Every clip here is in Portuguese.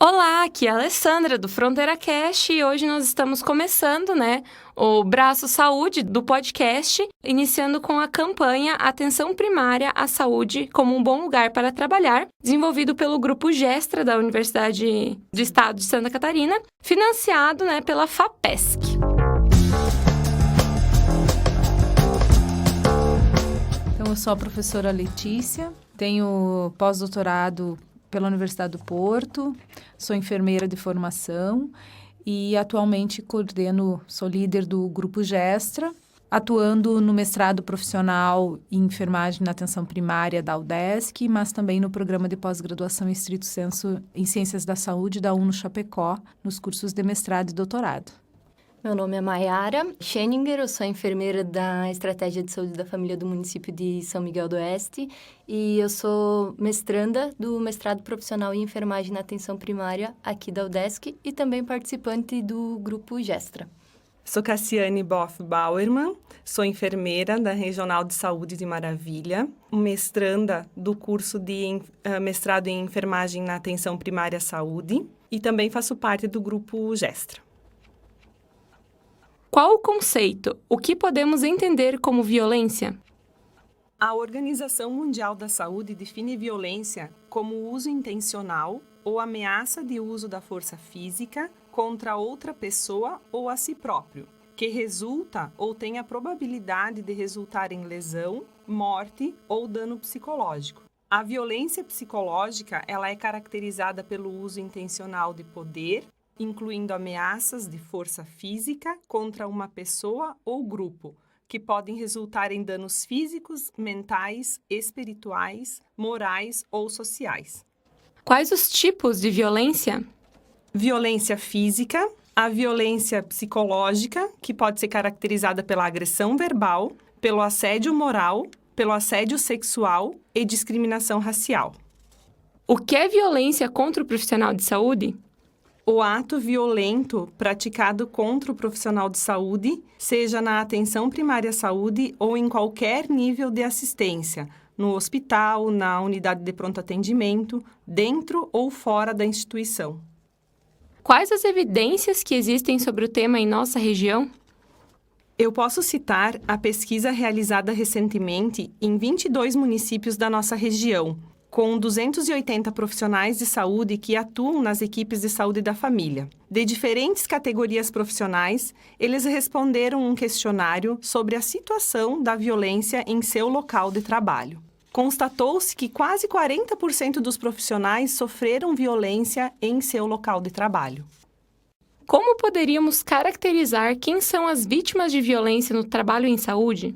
Olá, aqui é a Alessandra do Fronteira Cast e hoje nós estamos começando, o braço saúde do podcast, iniciando com a campanha Atenção Primária à Saúde como um bom lugar para trabalhar, desenvolvido pelo Grupo Gestra da Universidade do Estado de Santa Catarina, financiado, pela FAPESC. Então, eu sou a professora Letícia, tenho pós-doutorado pela Universidade do Porto, sou enfermeira de formação e atualmente sou líder do Grupo Gestra, atuando no mestrado profissional em enfermagem na atenção primária da UDESC, mas também no programa de pós-graduação em estrito sensu em Ciências da Saúde da UNO Chapecó, nos cursos de mestrado e doutorado. Meu nome é Mayara Scheninger, eu sou enfermeira da Estratégia de Saúde da Família do município de São Miguel do Oeste e eu sou mestranda do mestrado profissional em enfermagem na atenção primária aqui da UDESC e também participante do Grupo Gestra. Sou Cassiane Boff Bauerman, sou enfermeira da Regional de Saúde de Maravilha, mestranda do curso de mestrado em enfermagem na atenção primária à saúde e também faço parte do Grupo Gestra. Qual o conceito? O que podemos entender como violência? A Organização Mundial da Saúde define violência como o uso intencional ou ameaça de uso da força física contra outra pessoa ou a si próprio, que resulta ou tem a probabilidade de resultar em lesão, morte ou dano psicológico. A violência psicológica, ela é caracterizada pelo uso intencional de poder, incluindo ameaças de força física contra uma pessoa ou grupo, que podem resultar em danos físicos, mentais, espirituais, morais ou sociais. Quais os tipos de violência? Violência física, a violência psicológica, que pode ser caracterizada pela agressão verbal, pelo assédio moral, pelo assédio sexual e discriminação racial. O que é violência contra o profissional de saúde? O ato violento praticado contra o profissional de saúde, seja na atenção primária à saúde ou em qualquer nível de assistência, no hospital, na unidade de pronto atendimento, dentro ou fora da instituição. Quais as evidências que existem sobre o tema em nossa região? Eu posso citar a pesquisa realizada recentemente em 22 municípios da nossa região, com 280 profissionais de saúde que atuam nas equipes de saúde da família. De diferentes categorias profissionais, eles responderam um questionário sobre a situação da violência em seu local de trabalho. Constatou-se que quase 40% dos profissionais sofreram violência em seu local de trabalho. Como poderíamos caracterizar quem são as vítimas de violência no trabalho em saúde?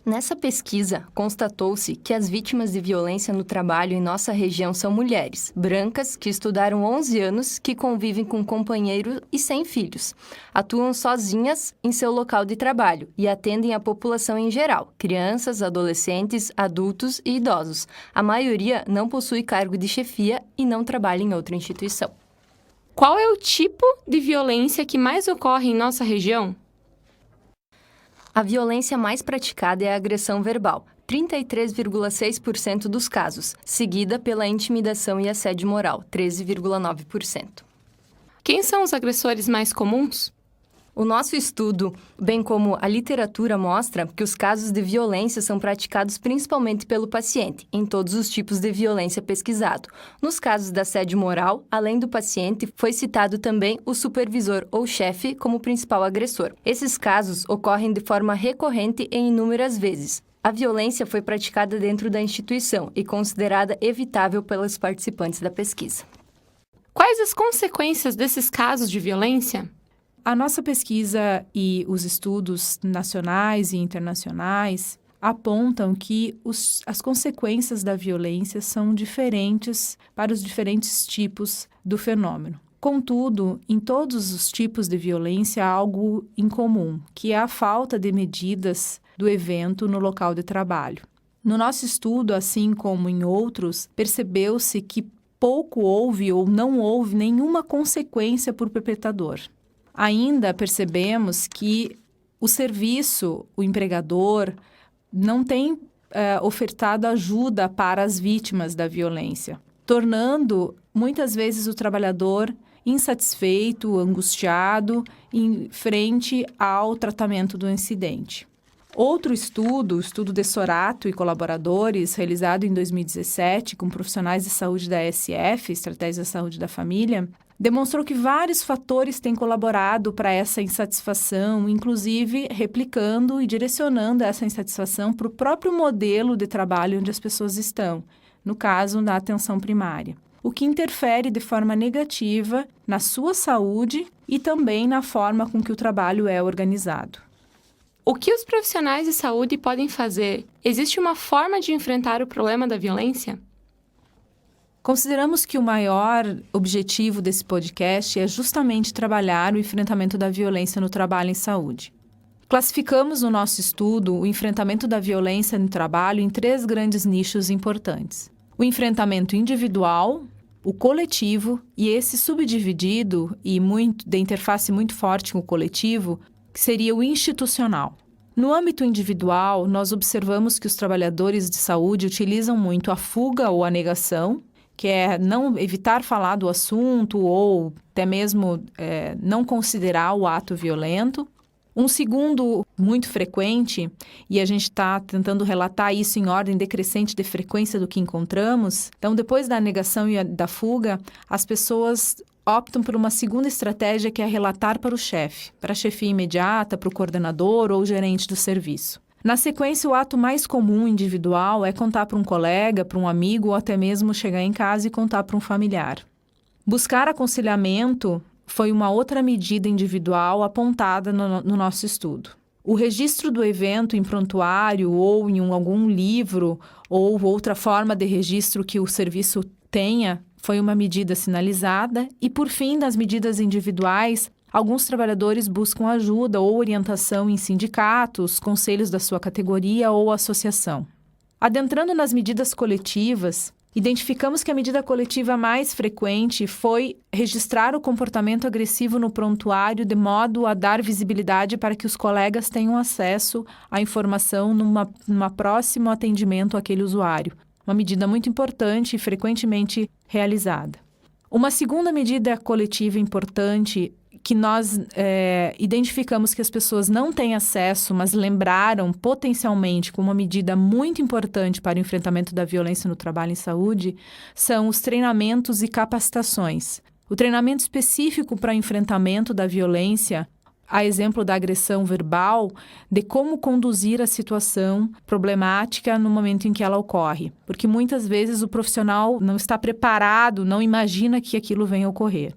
Nessa pesquisa, constatou-se que as vítimas de violência no trabalho em nossa região são mulheres, brancas, que estudaram 11 anos, que convivem com companheiro e sem filhos. Atuam sozinhas em seu local de trabalho e atendem a população em geral, crianças, adolescentes, adultos e idosos. A maioria não possui cargo de chefia e não trabalha em outra instituição. Qual é o tipo de violência que mais ocorre em nossa região? A violência mais praticada é a agressão verbal, 33,6% dos casos, seguida pela intimidação e assédio moral, 13,9%. Quem são os agressores mais comuns? O nosso estudo, bem como a literatura, mostra que os casos de violência são praticados principalmente pelo paciente, em todos os tipos de violência pesquisado. Nos casos de assédio moral, além do paciente, foi citado também o supervisor ou chefe como principal agressor. Esses casos ocorrem de forma recorrente e inúmeras vezes. A violência foi praticada dentro da instituição e considerada evitável pelos participantes da pesquisa. Quais as consequências desses casos de violência? A nossa pesquisa e os estudos nacionais e internacionais apontam que as consequências da violência são diferentes para os diferentes tipos do fenômeno. Contudo, em todos os tipos de violência há algo em comum, que é a falta de medidas do evento no local de trabalho. No nosso estudo, assim como em outros, percebeu-se que pouco houve ou não houve nenhuma consequência por perpetrador. Ainda percebemos que o serviço, o empregador, não tem ofertado ajuda para as vítimas da violência. tornando muitas vezes o trabalhador insatisfeito, angustiado em frente ao tratamento do incidente. Outro estudo, o estudo de Sorato e colaboradores, realizado em 2017 com profissionais de saúde da ESF, Estratégia de Saúde da Família, demonstrou que vários fatores têm colaborado para essa insatisfação, inclusive replicando e direcionando essa insatisfação para o próprio modelo de trabalho onde as pessoas estão, no caso, na atenção primária, o que interfere de forma negativa na sua saúde e também na forma com que o trabalho é organizado. O que os profissionais de saúde podem fazer? Existe uma forma de enfrentar o problema da violência? Consideramos que o maior objetivo desse podcast é justamente trabalhar o enfrentamento da violência no trabalho em saúde. Classificamos no nosso estudo o enfrentamento da violência no trabalho em 3 grandes nichos importantes. O enfrentamento individual, o coletivo e esse subdividido e de interface muito forte com o coletivo, que seria o institucional. No âmbito individual, nós observamos que os trabalhadores de saúde utilizam muito a fuga ou a negação, que é não evitar falar do assunto ou até mesmo não considerar o ato violento. Um segundo muito frequente, e a gente está tentando relatar isso em ordem decrescente de frequência do que encontramos, então depois da negação e da fuga, as pessoas optam por uma segunda estratégia que é relatar para o chefe, para a chefia imediata, para o coordenador ou gerente do serviço. Na sequência, o ato mais comum individual é contar para um colega, para um amigo ou até mesmo chegar em casa e contar para um familiar. Buscar aconselhamento foi uma outra medida individual apontada no nosso estudo. O registro do evento em prontuário ou em algum livro ou outra forma de registro que o serviço tenha foi uma medida sinalizada e, por fim, das medidas individuais, alguns trabalhadores buscam ajuda ou orientação em sindicatos, conselhos da sua categoria ou associação. Adentrando nas medidas coletivas, identificamos que a medida coletiva mais frequente foi registrar o comportamento agressivo no prontuário de modo a dar visibilidade para que os colegas tenham acesso à informação numa próximo atendimento àquele usuário. Uma medida muito importante e frequentemente realizada. Uma segunda medida coletiva importante que nós identificamos que as pessoas não têm acesso, mas lembraram potencialmente como uma medida muito importante para o enfrentamento da violência no trabalho em saúde, são os treinamentos e capacitações. O treinamento específico para o enfrentamento da violência, a exemplo da agressão verbal, de como conduzir a situação problemática no momento em que ela ocorre. Porque muitas vezes o profissional não está preparado, não imagina que aquilo venha a ocorrer.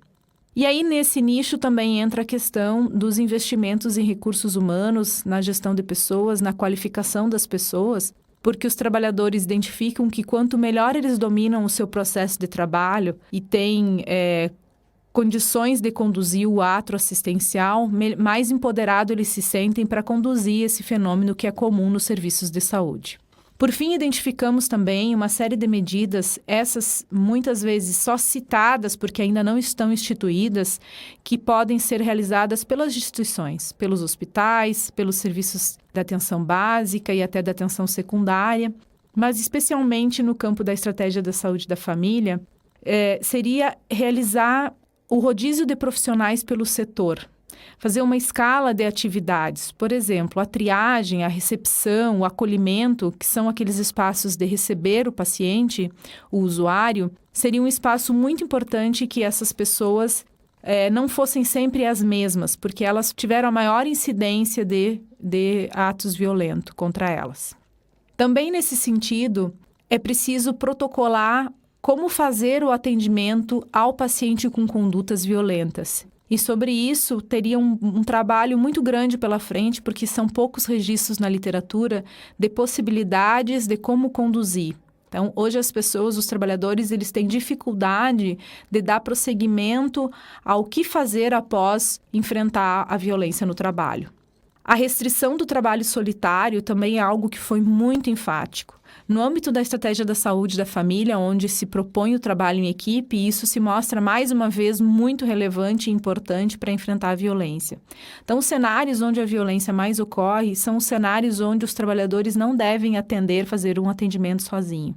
E aí, nesse nicho, também entra a questão dos investimentos em recursos humanos, na gestão de pessoas, na qualificação das pessoas, porque os trabalhadores identificam que quanto melhor eles dominam o seu processo de trabalho e têm condições de conduzir o ato assistencial, mais empoderado eles se sentem para conduzir esse fenômeno que é comum nos serviços de saúde. Por fim, identificamos também uma série de medidas, essas muitas vezes só citadas porque ainda não estão instituídas, que podem ser realizadas pelas instituições, pelos hospitais, pelos serviços da atenção básica e até da atenção secundária, mas especialmente no campo da estratégia da saúde da família, seria realizar o rodízio de profissionais pelo setor. Fazer uma escala de atividades, por exemplo, a triagem, a recepção, o acolhimento, que são aqueles espaços de receber o paciente, o usuário, seria um espaço muito importante que essas pessoas não fossem sempre as mesmas, porque elas tiveram a maior incidência de atos violentos contra elas. Também nesse sentido, é preciso protocolar como fazer o atendimento ao paciente com condutas violentas. E sobre isso, teria um trabalho muito grande pela frente, porque são poucos registros na literatura de possibilidades de como conduzir. Então, hoje as pessoas, os trabalhadores, eles têm dificuldade de dar prosseguimento ao que fazer após enfrentar a violência no trabalho. A restrição do trabalho solitário também é algo que foi muito enfático. No âmbito da estratégia da saúde da família, onde se propõe o trabalho em equipe, isso se mostra mais uma vez muito relevante e importante para enfrentar a violência. Então, os cenários onde a violência mais ocorre são os cenários onde os trabalhadores não devem fazer um atendimento sozinho.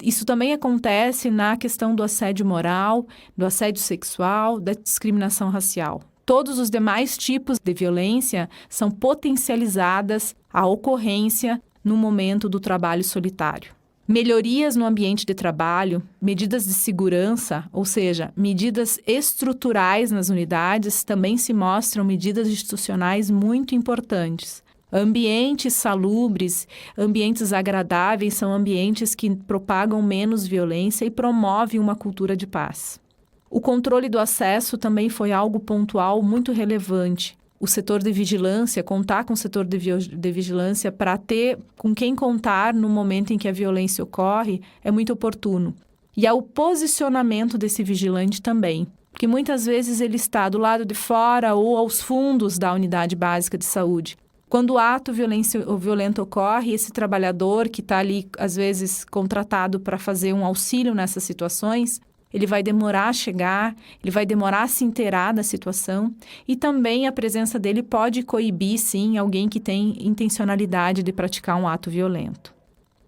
Isso também acontece na questão do assédio moral, do assédio sexual, da discriminação racial. Todos os demais tipos de violência são potencializadas à ocorrência no momento do trabalho solitário. Melhorias no ambiente de trabalho, medidas de segurança, ou seja, medidas estruturais nas unidades, também se mostram medidas institucionais muito importantes. Ambientes salubres, ambientes agradáveis são ambientes que propagam menos violência e promovem uma cultura de paz. O controle do acesso também foi algo pontual muito relevante. O setor de vigilância, contar com o setor de vigilância para ter com quem contar no momento em que a violência ocorre é muito oportuno. E é o posicionamento desse vigilante também, porque muitas vezes ele está do lado de fora ou aos fundos da unidade básica de saúde. Quando o ato violento ocorre, esse trabalhador que está ali, às vezes, contratado para fazer um auxílio nessas situações, ele vai demorar a chegar, ele vai demorar a se inteirar da situação e também a presença dele pode coibir, sim, alguém que tem intencionalidade de praticar um ato violento.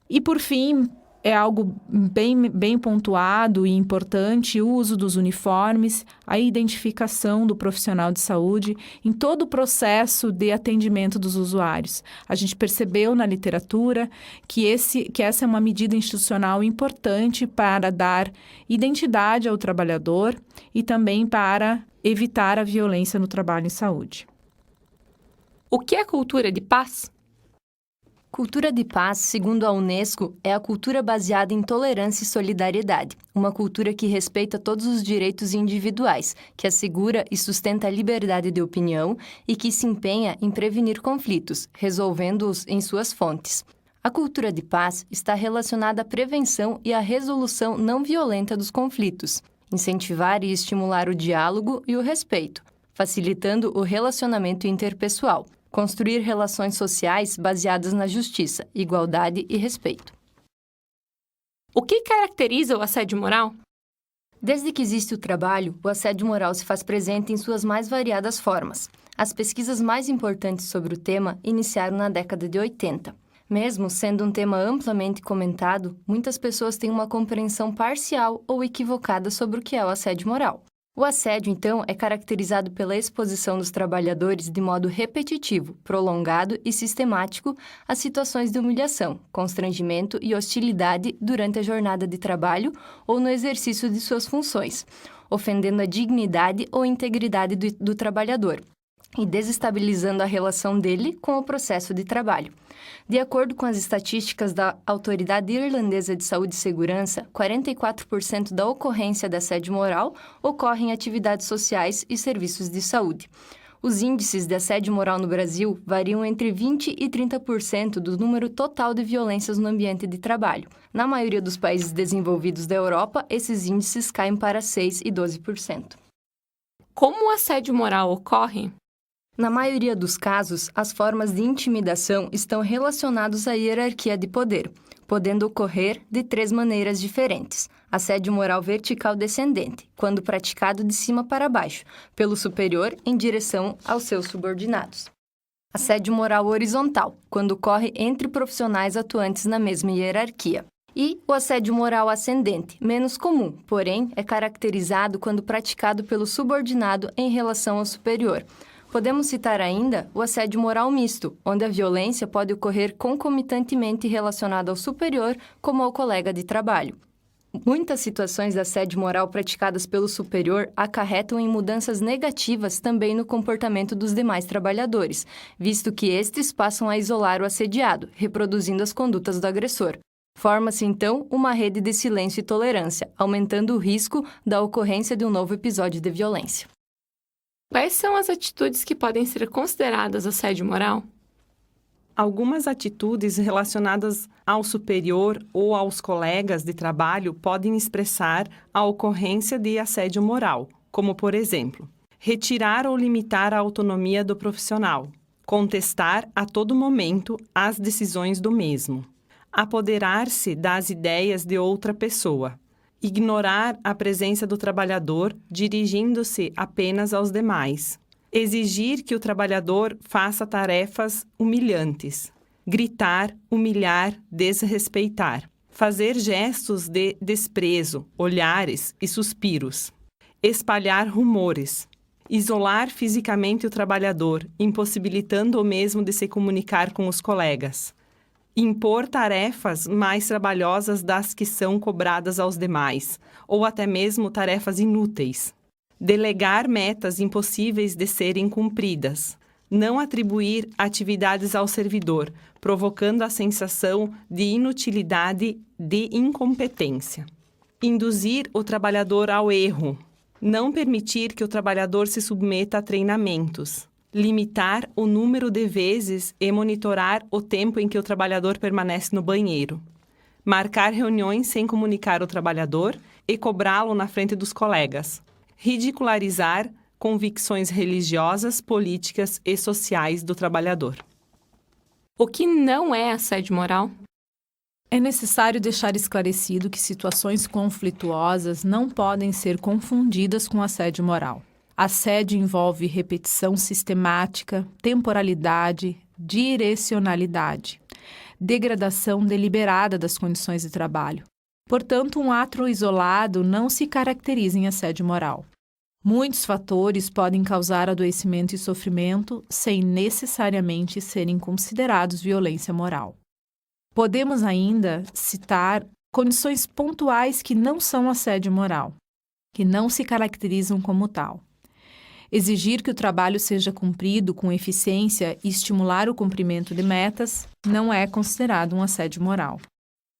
E, por fim, é algo bem pontuado e importante o uso dos uniformes, a identificação do profissional de saúde em todo o processo de atendimento dos usuários. A gente percebeu na literatura que essa é uma medida institucional importante para dar identidade ao trabalhador e também para evitar a violência no trabalho em saúde. O que é cultura de paz? Cultura de paz, segundo a Unesco, é a cultura baseada em tolerância e solidariedade, uma cultura que respeita todos os direitos individuais, que assegura e sustenta a liberdade de opinião e que se empenha em prevenir conflitos, resolvendo-os em suas fontes. A cultura de paz está relacionada à prevenção e à resolução não violenta dos conflitos, incentivar e estimular o diálogo e o respeito, facilitando o relacionamento interpessoal. Construir relações sociais baseadas na justiça, igualdade e respeito. O que caracteriza o assédio moral? Desde que existe o trabalho, o assédio moral se faz presente em suas mais variadas formas. As pesquisas mais importantes sobre o tema iniciaram na década de 80. Mesmo sendo um tema amplamente comentado, muitas pessoas têm uma compreensão parcial ou equivocada sobre o que é o assédio moral. O assédio, então, é caracterizado pela exposição dos trabalhadores de modo repetitivo, prolongado e sistemático a situações de humilhação, constrangimento e hostilidade durante a jornada de trabalho ou no exercício de suas funções, ofendendo a dignidade ou integridade do trabalhador e desestabilizando a relação dele com o processo de trabalho. De acordo com as estatísticas da Autoridade Irlandesa de Saúde e Segurança, 44% da ocorrência de assédio moral ocorre em atividades sociais e serviços de saúde. Os índices de assédio moral no Brasil variam entre 20% e 30% do número total de violências no ambiente de trabalho. Na maioria dos países desenvolvidos da Europa, esses índices caem para 6% e 12%. Como o assédio moral ocorre? Na maioria dos casos, as formas de intimidação estão relacionadas à hierarquia de poder, podendo ocorrer de 3 maneiras diferentes. Assédio moral vertical descendente, quando praticado de cima para baixo, pelo superior em direção aos seus subordinados. Assédio moral horizontal, quando ocorre entre profissionais atuantes na mesma hierarquia. E o assédio moral ascendente, menos comum, porém é caracterizado quando praticado pelo subordinado em relação ao superior. Podemos citar ainda o assédio moral misto, onde a violência pode ocorrer concomitantemente relacionada ao superior como ao colega de trabalho. Muitas situações de assédio moral praticadas pelo superior acarretam em mudanças negativas também no comportamento dos demais trabalhadores, visto que estes passam a isolar o assediado, reproduzindo as condutas do agressor. Forma-se, então, uma rede de silêncio e tolerância, aumentando o risco da ocorrência de um novo episódio de violência. Quais são as atitudes que podem ser consideradas assédio moral? Algumas atitudes relacionadas ao superior ou aos colegas de trabalho podem expressar a ocorrência de assédio moral, como, por exemplo, retirar ou limitar a autonomia do profissional, contestar a todo momento as decisões do mesmo, apoderar-se das ideias de outra pessoa, ignorar a presença do trabalhador, dirigindo-se apenas aos demais. Exigir que o trabalhador faça tarefas humilhantes. Gritar, humilhar, desrespeitar. fazer gestos de desprezo, olhares e suspiros, espalhar rumores, isolar fisicamente o trabalhador, impossibilitando o mesmo de se comunicar com os colegas, impor tarefas mais trabalhosas das que são cobradas aos demais, ou até mesmo tarefas inúteis, delegar metas impossíveis de serem cumpridas, não atribuir atividades ao servidor, provocando a sensação de inutilidade, de incompetência. Induzir o trabalhador ao erro. Não permitir que o trabalhador se submeta a treinamentos. Limitar o número de vezes e monitorar o tempo em que o trabalhador permanece no banheiro. Marcar reuniões sem comunicar o trabalhador e cobrá-lo na frente dos colegas. Ridicularizar convicções religiosas, políticas e sociais do trabalhador. O que não é assédio moral? É necessário deixar esclarecido que situações conflituosas não podem ser confundidas com assédio moral. Assédio envolve repetição sistemática, temporalidade, direcionalidade, degradação deliberada das condições de trabalho. Portanto, um ato isolado não se caracteriza em assédio moral. Muitos fatores podem causar adoecimento e sofrimento sem necessariamente serem considerados violência moral. Podemos ainda citar condições pontuais que não são assédio moral, que não se caracterizam como tal. Exigir que o trabalho seja cumprido com eficiência e estimular o cumprimento de metas não é considerado um assédio moral.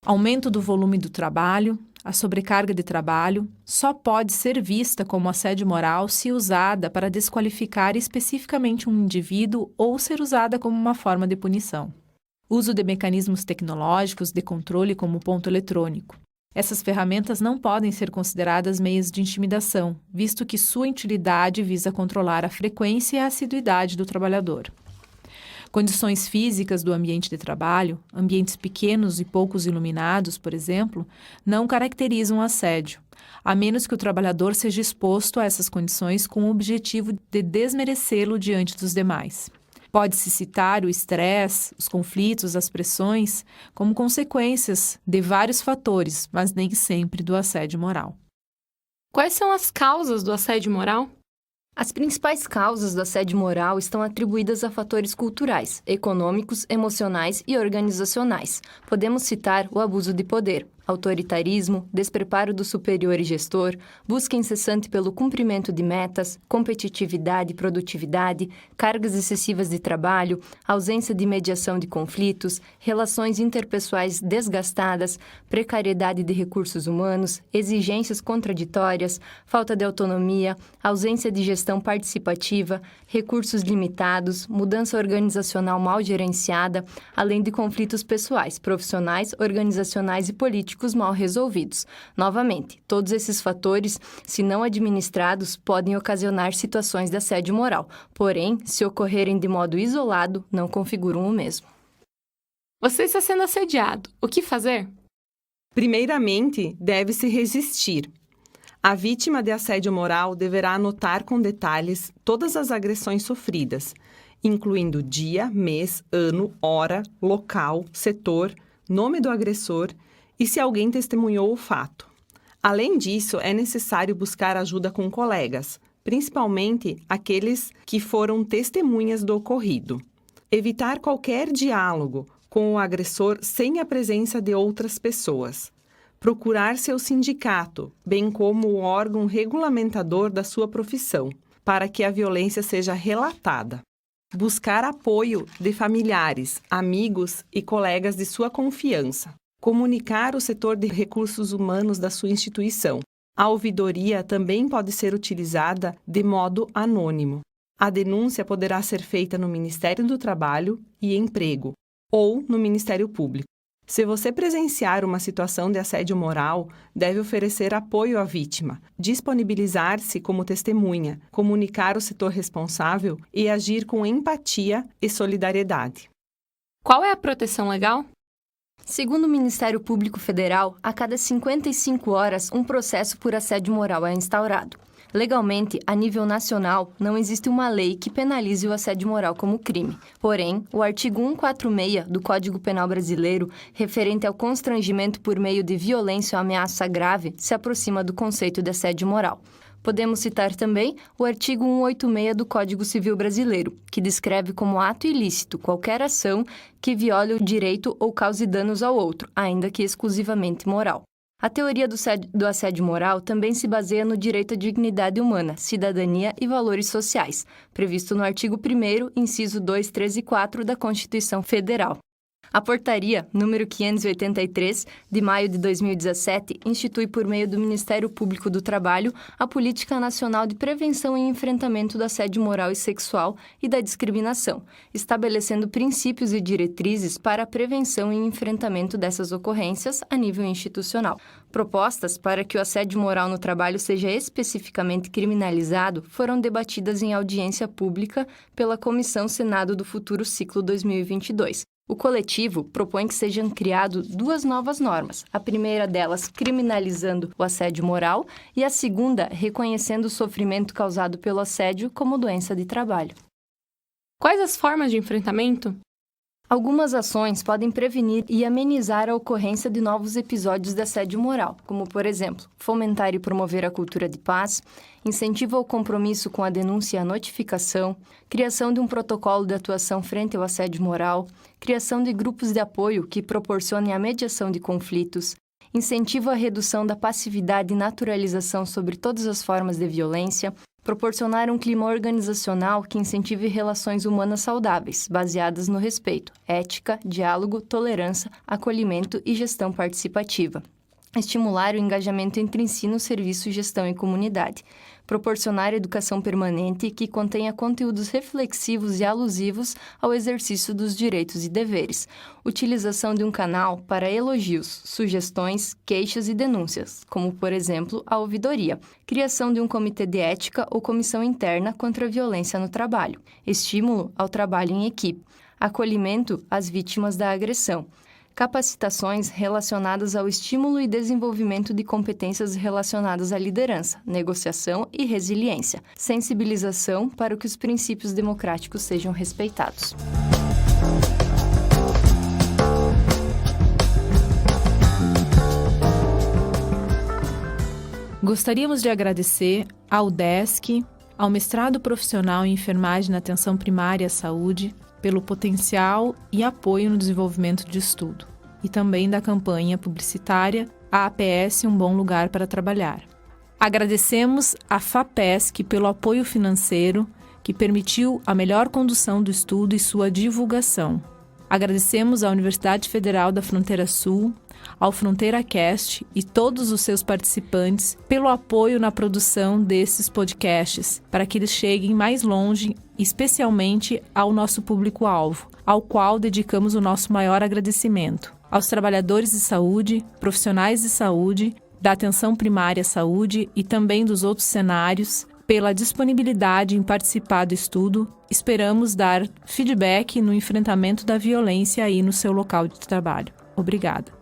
Aumento do volume do trabalho, a sobrecarga de trabalho, só pode ser vista como assédio moral se usada para desqualificar especificamente um indivíduo ou ser usada como uma forma de punição. Uso de mecanismos tecnológicos de controle como o ponto eletrônico. Essas ferramentas não podem ser consideradas meios de intimidação, visto que sua utilidade visa controlar a frequência e a assiduidade do trabalhador. Condições físicas do ambiente de trabalho, ambientes pequenos e poucos iluminados, por exemplo, não caracterizam assédio, a menos que o trabalhador seja exposto a essas condições com o objetivo de desmerecê-lo diante dos demais. Pode-se citar o estresse, os conflitos, as pressões, como consequências de vários fatores, mas nem sempre do assédio moral. Quais são as causas do assédio moral? As principais causas do assédio moral estão atribuídas a fatores culturais, econômicos, emocionais e organizacionais. Podemos citar o abuso de poder, autoritarismo, despreparo do superior e gestor, busca incessante pelo cumprimento de metas, competitividade e produtividade, cargas excessivas de trabalho, ausência de mediação de conflitos, relações interpessoais desgastadas, precariedade de recursos humanos, exigências contraditórias, falta de autonomia, ausência de gestão participativa, recursos limitados, mudança organizacional mal gerenciada, além de conflitos pessoais, profissionais, organizacionais e políticos mal resolvidos. Novamente, todos esses fatores, se não administrados, podem ocasionar situações de assédio moral, porém, se ocorrerem de modo isolado, não configuram o mesmo. Você está sendo assediado. O que fazer? Primeiramente, deve-se resistir. A vítima de assédio moral deverá anotar com detalhes todas as agressões sofridas, incluindo dia, mês, ano, hora, local, setor, nome do agressor e se alguém testemunhou o fato. Além disso, é necessário buscar ajuda com colegas, principalmente aqueles que foram testemunhas do ocorrido. Evitar qualquer diálogo com o agressor sem a presença de outras pessoas. Procurar seu sindicato, bem como o órgão regulamentador da sua profissão, para que a violência seja relatada. Buscar apoio de familiares, amigos e colegas de sua confiança. Comunicar o setor de recursos humanos da sua instituição. A ouvidoria também pode ser utilizada de modo anônimo. A denúncia poderá ser feita no Ministério do Trabalho e Emprego ou no Ministério Público. Se você presenciar uma situação de assédio moral, deve oferecer apoio à vítima, disponibilizar-se como testemunha, comunicar o setor responsável e agir com empatia e solidariedade. Qual é a proteção legal? Segundo o Ministério Público Federal, a cada 55 horas, um processo por assédio moral é instaurado. Legalmente, a nível nacional, não existe uma lei que penalize o assédio moral como crime. Porém, o artigo 146 do Código Penal Brasileiro, referente ao constrangimento por meio de violência ou ameaça grave, se aproxima do conceito de assédio moral. Podemos citar também o artigo 186 do Código Civil Brasileiro, que descreve como ato ilícito qualquer ação que viole o direito ou cause danos ao outro, ainda que exclusivamente moral. A teoria do assédio moral também se baseia no direito à dignidade humana, cidadania e valores sociais, previsto no artigo 1º, inciso 2, 3 e 4 da Constituição Federal. A portaria número 583, de maio de 2017, institui por meio do Ministério Público do Trabalho a Política Nacional de Prevenção e Enfrentamento do Assédio Moral e Sexual e da Discriminação, estabelecendo princípios e diretrizes para a prevenção e enfrentamento dessas ocorrências a nível institucional. Propostas para que o assédio moral no trabalho seja especificamente criminalizado foram debatidas em audiência pública pela Comissão Senado do Futuro Ciclo 2022. O coletivo propõe que sejam criadas 2 novas normas, a primeira delas criminalizando o assédio moral e a segunda reconhecendo o sofrimento causado pelo assédio como doença de trabalho. Quais as formas de enfrentamento? Algumas ações podem prevenir e amenizar a ocorrência de novos episódios de assédio moral, como, por exemplo, fomentar e promover a cultura de paz, incentivo ao compromisso com a denúncia e a notificação, criação de um protocolo de atuação frente ao assédio moral, criação de grupos de apoio que proporcionem a mediação de conflitos, incentivo à redução da passividade e naturalização sobre todas as formas de violência, proporcionar um clima organizacional que incentive relações humanas saudáveis, baseadas no respeito, ética, diálogo, tolerância, acolhimento e gestão participativa. Estimular o engajamento entre ensino, serviço, gestão e comunidade. Proporcionar educação permanente que contenha conteúdos reflexivos e alusivos ao exercício dos direitos e deveres. Utilização de um canal para elogios, sugestões, queixas e denúncias, como, por exemplo, a ouvidoria. Criação de um comitê de ética ou comissão interna contra a violência no trabalho. Estímulo ao trabalho em equipe. Acolhimento às vítimas da agressão. Capacitações relacionadas ao estímulo e desenvolvimento de competências relacionadas à liderança, negociação e resiliência. Sensibilização para que os princípios democráticos sejam respeitados. Gostaríamos de agradecer ao UDESC, ao mestrado profissional em enfermagem na atenção primária à saúde, pelo potencial e apoio no desenvolvimento de estudo, e também da campanha publicitária A APS um bom lugar para trabalhar. Agradecemos à FAPESC pelo apoio financeiro que permitiu a melhor condução do estudo e sua divulgação. Agradecemos à Universidade Federal da Fronteira Sul, ao FronteiraCast e todos os seus participantes pelo apoio na produção desses podcasts, para que eles cheguem mais longe, especialmente ao nosso público-alvo, ao qual dedicamos o nosso maior agradecimento. Aos trabalhadores de saúde, profissionais de saúde, da atenção primária à saúde e também dos outros cenários, pela disponibilidade em participar do estudo. Esperamos dar feedback no enfrentamento da violência aí no seu local de trabalho. Obrigada.